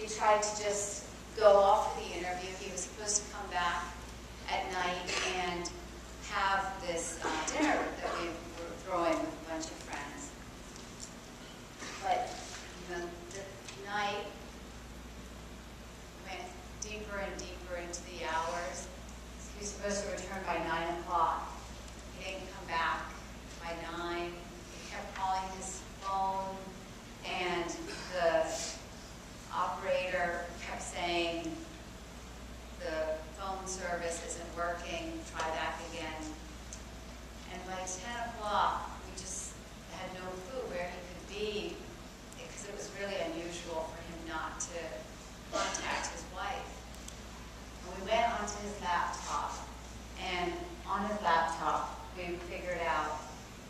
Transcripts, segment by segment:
we tried to just go off for the interview. He was supposed to come back at night and have this dinner that we were throwing with a bunch of friends. But the night went deeper and deeper into the hours. He was supposed to return by 9 o'clock. He didn't come back by 9. He kept calling his phone, and the operator kept saying, the phone service isn't working, try back again. And by 10 o'clock, we just had no clue where he could be, because it was really unusual for him not to contact his wife. And we went onto his laptop, and on his laptop, we figured out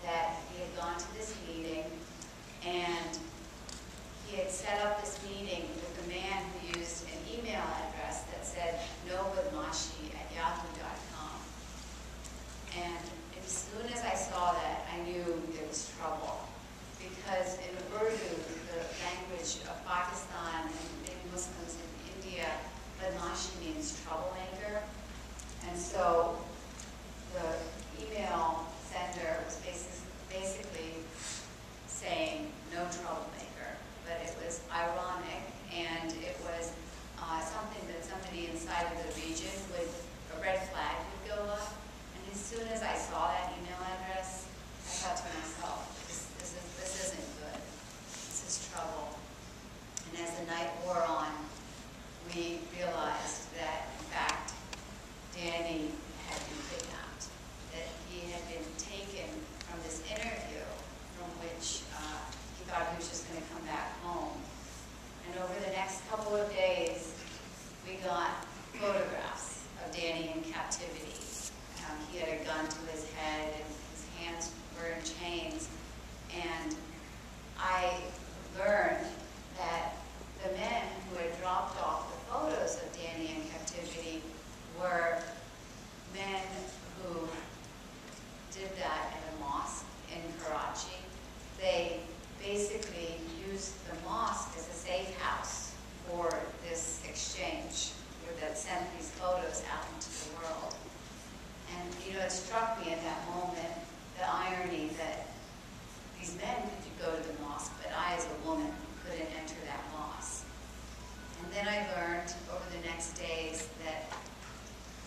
that he had gone to this meeting, and he had set up this meeting with a man who used an email address that said nobadmashi@yahoo.com. And as soon as I saw that, I knew there was trouble. Because in Urdu, the language of Pakistan and many Muslims in India, badmashi means troublemaker. And so the email sender was basically saying no troublemaker. But it was ironic, and it was something that somebody inside of the region would, a red flag would go up. And as soon as I saw that email address, I thought to myself, this isn't good. This is trouble. And as the night wore on, we realized that, in fact, Danny had been kidnapped, that he had been taken from this interview from which he thought he was just going to come back home. And over the next couple of days, we got photographs of Danny in captivity. He had a gun to his head, and his hands were in chains. And I learned that the men who had dropped off the photos of Danny in captivity were men who did that at a mosque in Karachi. They basically used the mosque as a safe house for this exchange that sent these photos out into the world. And it struck me at that moment, the irony that these men could go to the mosque, but I as a woman couldn't enter that mosque. And then I learned over the next days that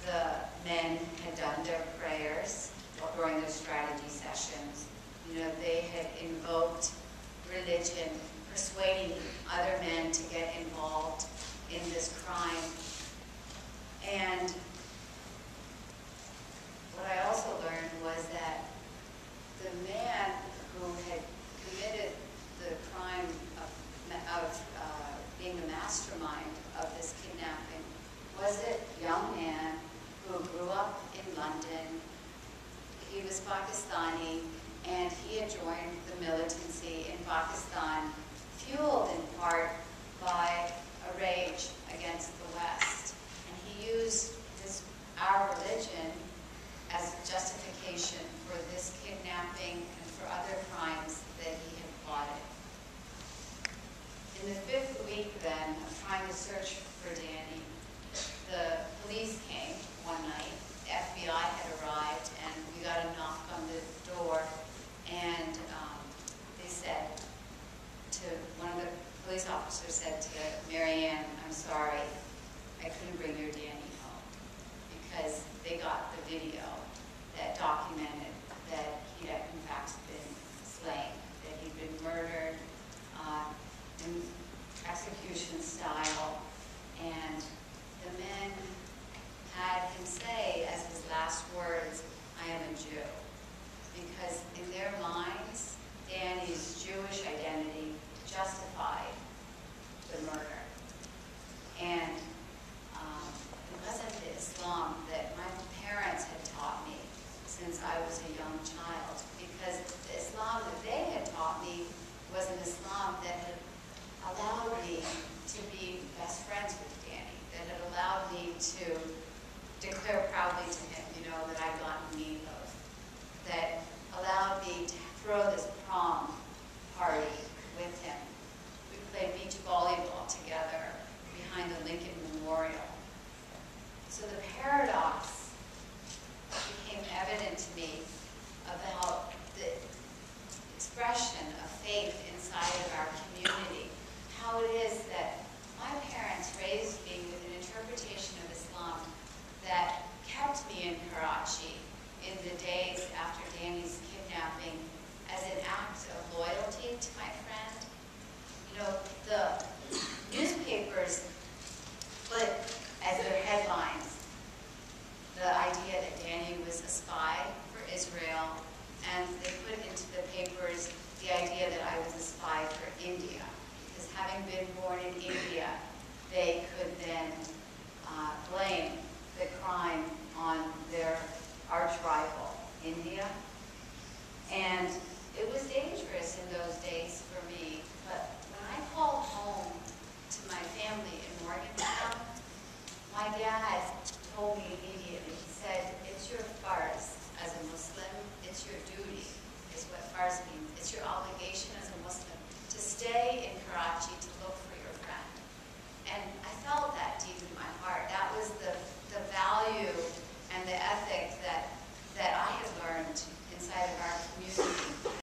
the men had done their prayers during their strategy sessions. They had invoked religion, persuading other men to get involved in this crime. And what I also learned was that the man who had committed the crime of being the mastermind of this kidnapping was a young man who grew up in London. He was Pakistani, and he had joined the militancy in Pakistan, fueled in part by a rage against the West. And he used our religion as justification for this kidnapping and for other crimes that he had plotted. In the 5th week, then, of trying to search for Danny, the police came one night. The FBI had arrived, and we got a knock on the door, and they said one of the police officers said to Marianne, "I'm sorry, I couldn't bring your Danny home," because they got the video that documented that he had in fact been slain, that he'd been murdered in execution style, and the men had him say as his last words, "I am a Jew," because in their minds, Danny's Jewish identity justified the murder. And it wasn't the Islam that my parents had taught me since I was a young child, because the Islam that they had taught me was an Islam that had allowed me to be best friends with Danny, that had allowed me to declare proudly to him, that I'd gotten meat of, that allowed me to throw this prom party with him. We played beach volleyball together. India, because having been born in India, they could then blame the crime on their arch rival, India. And it was dangerous.